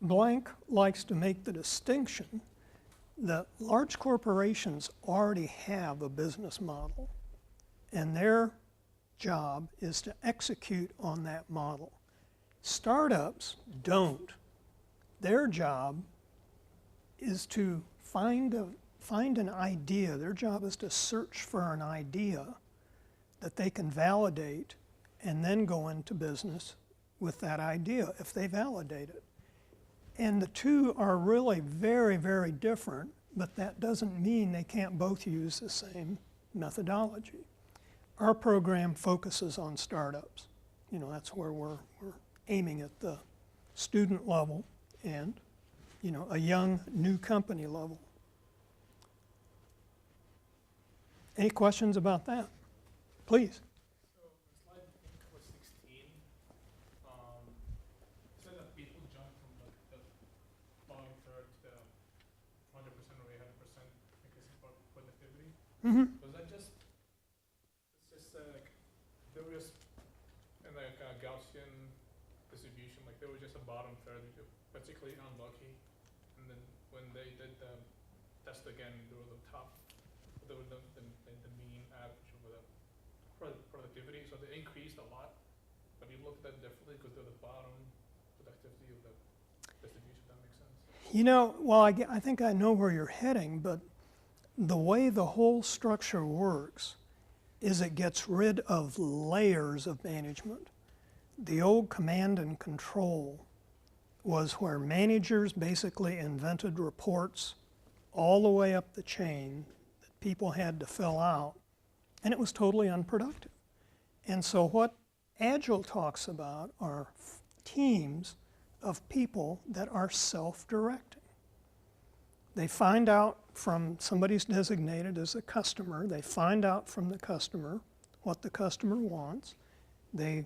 Blank likes to make the distinction that large corporations already have a business model, and their job is to execute on that model. Startups don't. Their job is to find an idea. Their job is to search for an idea that they can validate and then go into business with that idea if they validate it. And the two are really very, very different, but that doesn't mean they can't both use the same methodology. Our program focuses on startups. You know, that's where we're aiming at the student level and, you know, a young new company level. Any questions about that? Please. So slide, I think it was 16. It said that people jump from like the bottom third to the 100% or 800% because of productivity. Mm-hmm. Was that just, it's just like, there was in like a Gaussian distribution, like there was just a bottom third, which was particularly unlucky. And then when they did the test again, there was the top, there was the mean average of the productivity, so they increased a lot. But you looked at it differently because they're the bottom productivity of the distribution, if that makes sense. You know, well, I think I know where you're heading, but the way the whole structure works is it gets rid of layers of management. The old command and control was where managers basically invented reports all the way up the chain that people had to fill out, and it was totally unproductive. And so what Agile talks about are teams of people that are self-directing. They find out from somebody's designated as a customer, they find out from the customer what the customer wants. They,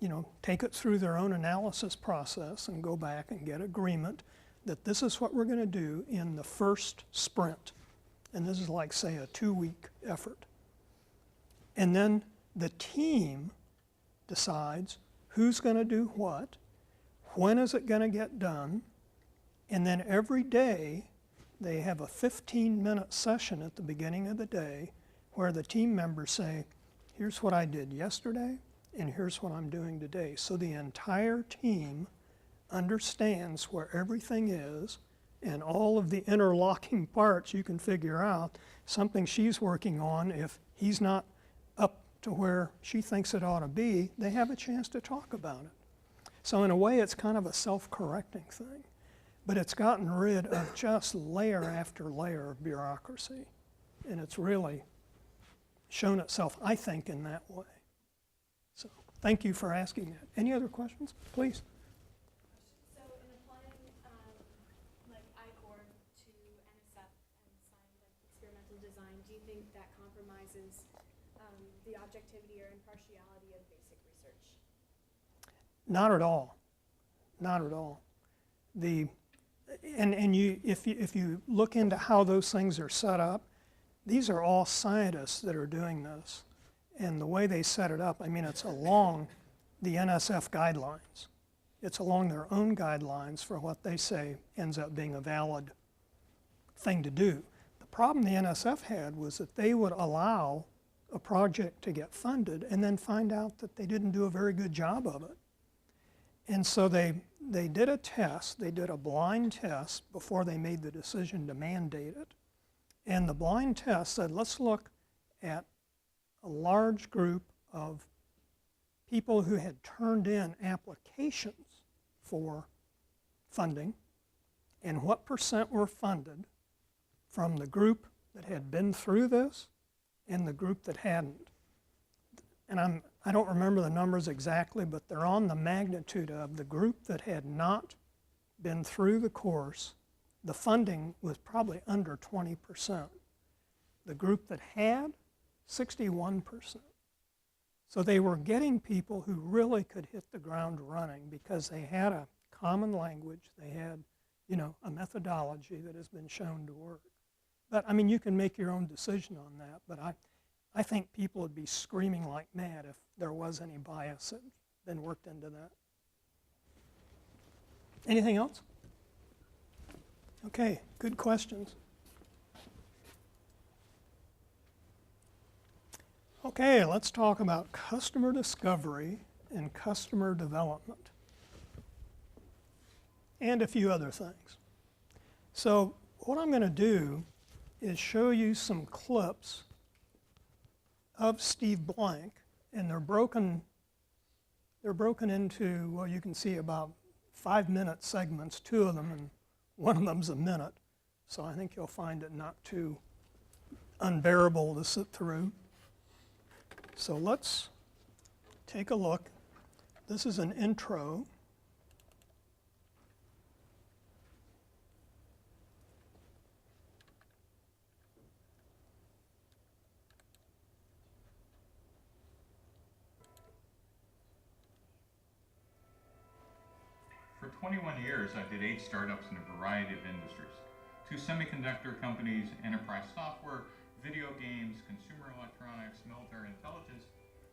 you know, take it through their own analysis process and go back and get agreement that this is what we're going to do in the first sprint. And this is like, say, a 2-week effort. And then the team decides who's going to do what, when is it going to get done, and then every day they have a 15-minute session at the beginning of the day where the team members say, here's what I did yesterday, and here's what I'm doing today. So the entire team understands where everything is, and all of the interlocking parts you can figure out, something she's working on, if he's not up to where she thinks it ought to be, they have a chance to talk about it. So in a way, it's kind of a self-correcting thing. But it's gotten rid of just layer after layer of bureaucracy. And it's really shown itself, I think, in that way. So thank you for asking that. Any other questions? Please. So in applying like ICOR to NSF and like experimental design, do you think that compromises the objectivity or impartiality of basic research? Not at all. Not at all. If you look into how those things are set up, these are all scientists that are doing this. And the way they set it up, I mean, it's along the NSF guidelines. It's along their own guidelines for what they say ends up being a valid thing to do. The problem the NSF had was that they would allow a project to get funded and then find out that they didn't do a very good job of it. And so they did a test, they did a blind test before they made the decision to mandate it. And the blind test said, let's look at a large group of people who had turned in applications for funding and what percent were funded from the group that had been through this and the group that hadn't. And I don't remember the numbers exactly, but they're on the magnitude of the group that had not been through the course. The funding was probably under 20%. The group that had, 61%. So they were getting people who really could hit the ground running because they had a common language, they had, you know, a methodology that has been shown to work. But I mean, you can make your own decision on that, but I think people would be screaming like mad if there was any bias that had been worked into that. Anything else? Okay, good questions. Okay, let's talk about customer discovery and customer development, and a few other things. So what I'm going to do is show you some clips of Steve Blank, and they're broken into, well, you can see about 5-minute segments, 2 of them, and one of them's a minute. So I think you'll find it not too unbearable to sit through. So let's take a look. This is an intro. For 21 years, I did 8 startups in a variety of industries. 2 semiconductor companies, enterprise software, video games, consumer electronics, military intelligence,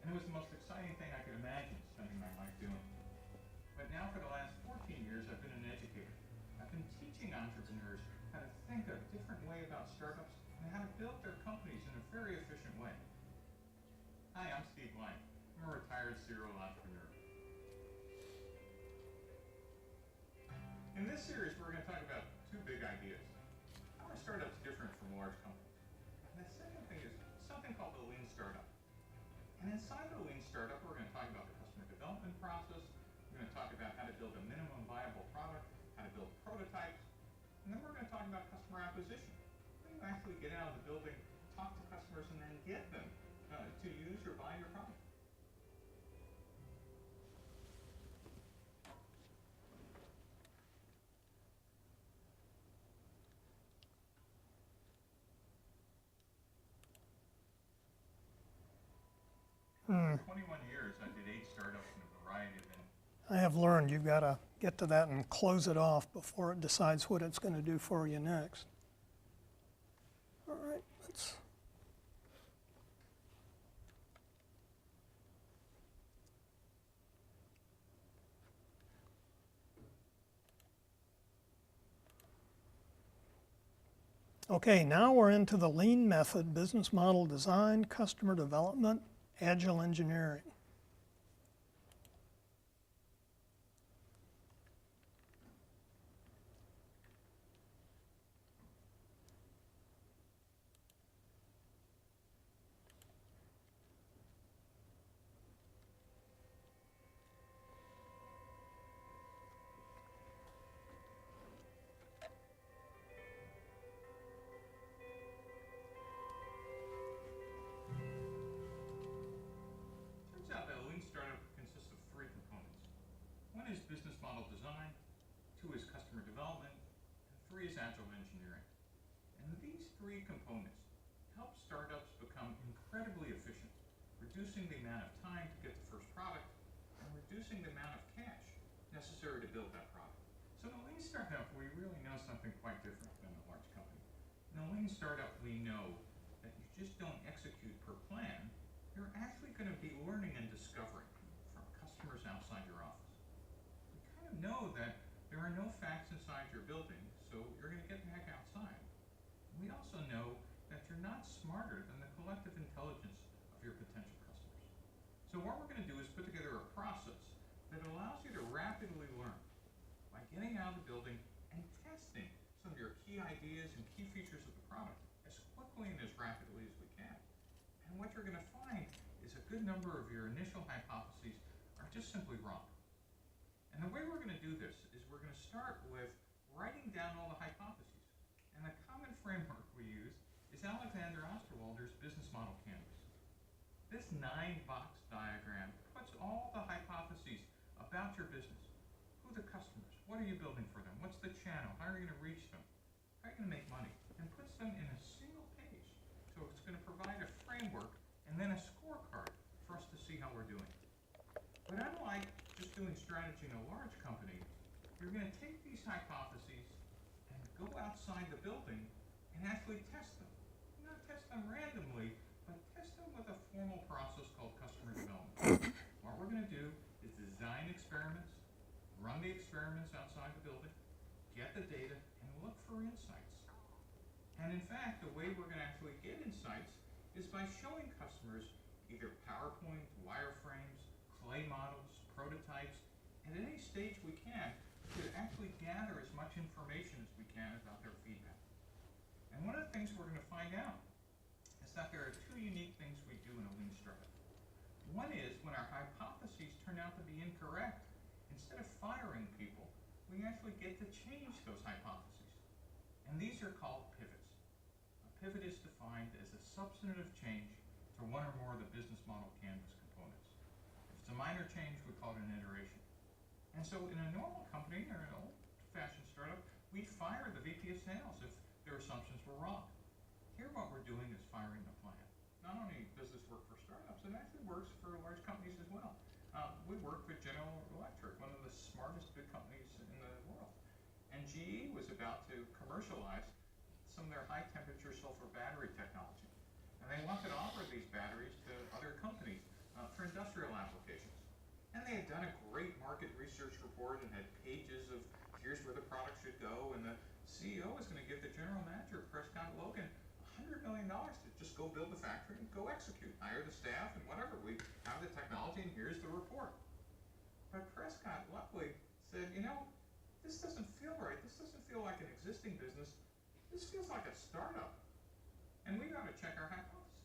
and it was the most exciting thing I could imagine spending my life doing. But now for the last 14 years, I've been an educator. I've been teaching entrepreneurs how to think a different way about startups and how to build their companies in a very efficient way. Hi, I'm Steve Blank. I'm a retired serial entrepreneur. In this series, we're going to talk about 2 big ideas. How are startups different from large companies? And the second thing is something called the lean startup. And inside the lean startup, we're going to talk about the customer development process. We're going to talk about how to build a minimum viable product, how to build prototypes, and then we're going to talk about customer acquisition. How do you actually get out of the building, talk to customers, and then get them to use or buy your product? For 21 years, I did 8 startups in a variety of industries. I have learned you've got to get to that and close it off before it decides what it's going to do for you next. All right, let's. Okay, now we're into the lean method, business model design, customer development, agile engineering. Turns out that a lean startup consists of 3 components. 1 is business model design, 2 is customer development, and 3 is agile engineering. And these 3 components help startups become incredibly efficient, reducing the amount of time to get the first product and reducing the amount of cash necessary to build that product. So in a lean startup, we really know something quite different than a large company. In a lean startup, we know that you just don't execute per plan. You're actually going to be learning and discovering from customers outside your office. We kind of know that there are no facts inside your building, so you're going to get back outside. We also know that you're not smarter than the collective intelligence of your potential customers. So what we're going to do is put together a process that allows you to rapidly learn by getting out of the building and testing some of your key ideas and key features of the product as quickly and as rapidly as we can. And what you're going to find is a good number of your initial hypotheses are just simply wrong. And the way we're going to do this is we're going to start with writing down all the hypotheses. And the common framework we use is Alexander Osterwalder's business model canvas. This 9-box diagram puts all the hypotheses about your business. Who are the customers? What are you building for them? What's the channel? How are you going to reach them? How are you going to make money? And puts them in a single page. So it's going to provide a framework and then a scorecard for us to see how we're doing. But unlike just doing strategy in a large company, you're going to take these hypotheses and go outside the building and actually test them. Not test them randomly, but test them with a formal process called customer development. What we're going to do is design experiments, run the experiments outside the building, get the data, and look for insights. And in fact, the way we're going to actually get insights is by showing customers either PowerPoint, wireframes, clay models, prototypes, at any stage we can to actually gather as much information as we can about their feedback. And one of the things we're going to find out is that there are two unique things we do in a lean startup. One is when our hypotheses turn out to be incorrect, instead of firing people, we actually get to change those hypotheses. And these are called pivots. A pivot is defined as a substantive change to one or more of the business model canvas components. If it's a minor change, we call it an iteration. And so in a normal company or an old-fashioned startup, we'd fire the VP of sales if their assumptions were wrong. Here what we're doing is firing the plan. Not only does this work for startups, it actually works for large companies as well. We work with General Electric, one of the smartest big companies in the world. And GE was about to commercialize some of their high-temperature sulfur battery technology. And they wanted to offer these batteries to other companies for industrial applications. And they had done a great market research report and had pages of here's where the product should go. And the CEO was going to give the general manager, Prescott Logan, $100 million to just go build the factory and go execute, hire the staff and whatever. We have the technology and here's the report. But Prescott, luckily, said, you know, this doesn't feel right. This doesn't feel like an existing business. This feels like a startup. And we got to check our hypothesis.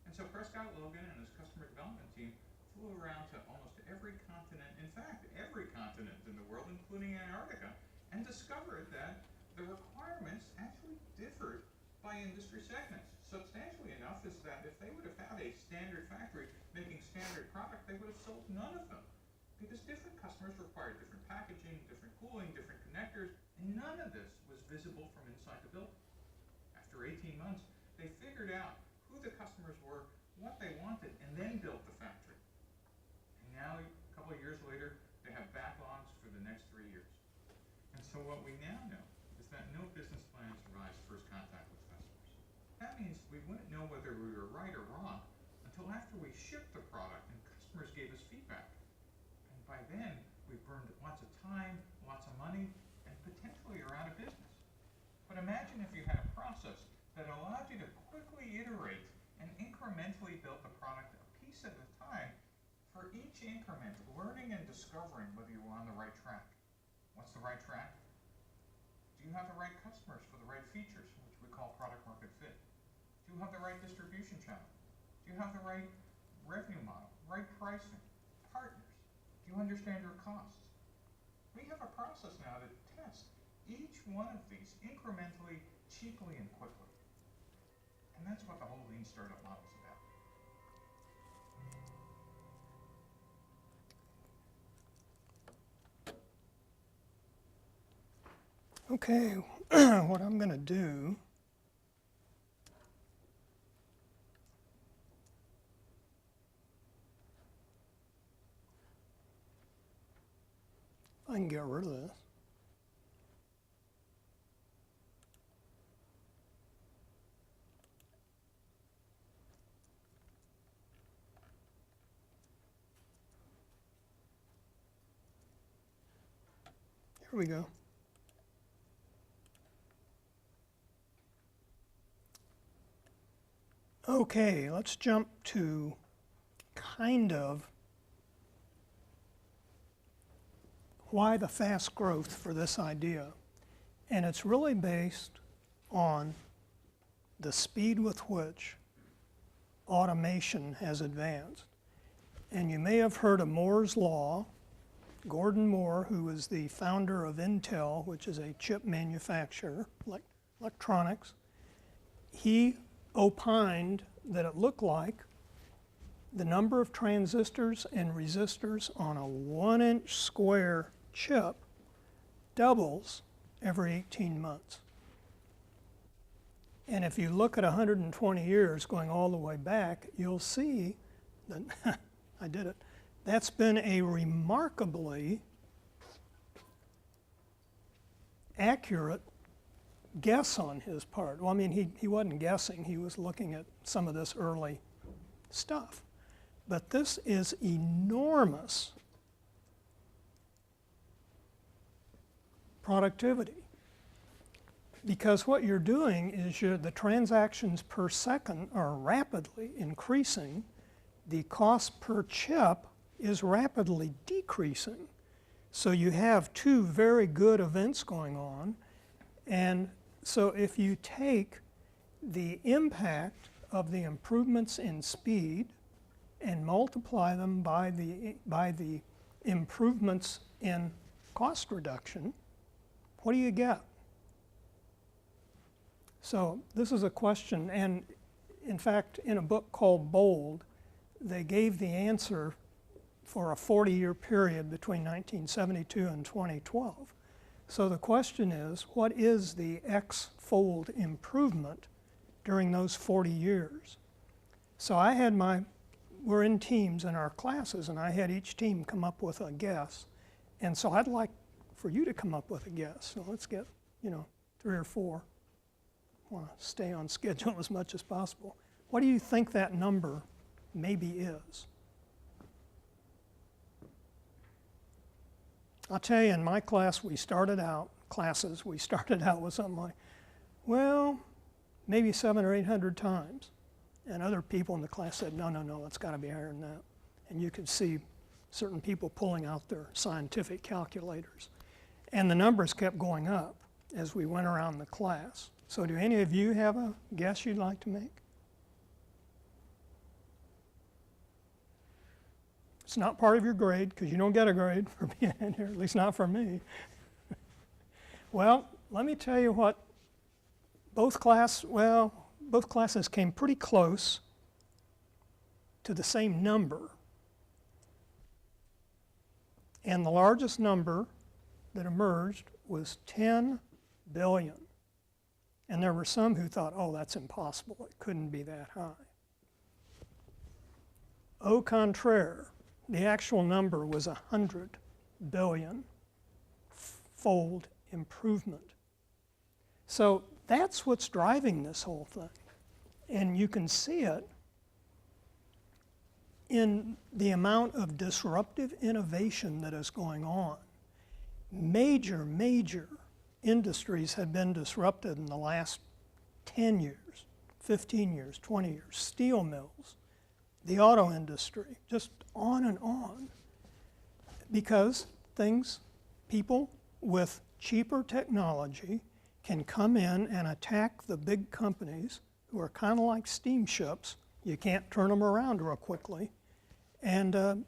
And so Prescott Logan and his customer development team flew around to almost every continent, in fact, every continent in the world, including Antarctica, and discovered that the requirements actually differed by industry segments. Substantially enough is that if they would have had a standard factory making standard product, they would have sold none of them. Because different customers required different packaging, different cooling, different connectors, and none of this was visible from inside the building. After 18 months, they figured out who the customers were, what they wanted, and then built the factory. And now, a couple of years later, they have backlogs for the next 3 years. And so what we now know is that no business plan survives first contact with customers. That means we wouldn't know whether we were right or wrong until after we shipped the product and customers gave us feedback. And by then, we burned lots of time, lots of money, and potentially are out of business. But imagine if you had a process that allowed you to quickly iterate and incrementally build the product a piece at a time, for each increment, learning and discovering whether you were on the right track. What's the right track? Do you have the right customers for the right features, which we call product market fit? Do you have the right distribution channel? Do you have the right revenue model, right pricing, partners? Do you understand your costs? We have a process now to test each one of these incrementally, cheaply, and quickly. And that's what the whole lean startup model is about. Okay, what I'm going to do I can get rid of this. Here we go. Okay, let's jump to kind of why the fast growth for this idea. And it's really based on the speed with which automation has advanced. And you may have heard of Moore's Law. Gordon Moore, who is the founder of Intel, which is a chip manufacturer, like electronics, he opined that it looked like the number of transistors and resistors on a 1-inch square chip doubles every 18 months. And if you look at 120 years going all the way back, you'll see that, I did it, that's been a remarkably accurate guess on his part. Well, I mean, he wasn't guessing, he was looking at some of this early stuff. But this is enormous productivity. Because what you're doing is the transactions per second are rapidly increasing, the cost per chip is rapidly decreasing. So you have two very good events going on, and so if you take the impact of the improvements in speed and multiply them by the improvements in cost reduction, what do you get? So this is a question, and in fact, in a book called Bold, they gave the answer for a 40-year period between 1972 and 2012. So the question is, what is the X-fold improvement during those 40 years? So I had we're in teams in our classes, and I had each team come up with a guess. And so I'd like for you to come up with a guess. So let's get, 3 or 4. I want to stay on schedule as much as possible. What do you think that number maybe is? I'll tell you, in my class, we started out with something like, well, maybe 700 or 800 times. And other people in the class said, no, it's got to be higher than that. And you could see certain people pulling out their scientific calculators. And the numbers kept going up as we went around the class. So do any of you have a guess you'd like to make? It's not part of your grade, because you don't get a grade for being in here, at least not for me. Well, let me tell you what, both classes came pretty close to the same number. And the largest number that emerged was 10 billion. And there were some who thought, oh, that's impossible, it couldn't be that high. Au contraire, the actual number was 100 billion fold improvement. So that's what's driving this whole thing. And you can see it in the amount of disruptive innovation that is going on. Major industries have been disrupted in the last 10 years, 15 years, 20 years. Steel mills, the auto industry, just on and on. Because people with cheaper technology can come in and attack the big companies who are kind of like steamships. You can't turn them around real quickly. And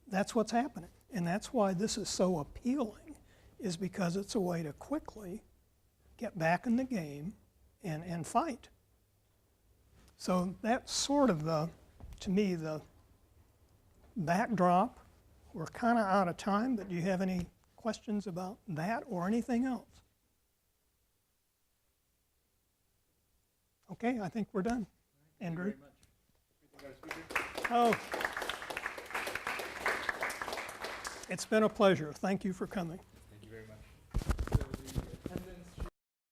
that's what's happening. And that's why this is so appealing, is because it's a way to quickly get back in the game and fight. So that's sort of to me, the backdrop. We're kind of out of time, but do you have any questions about that or anything else? Okay, I think we're done. Andrew? Thank you very much. Oh. It's been a pleasure. Thank you for coming.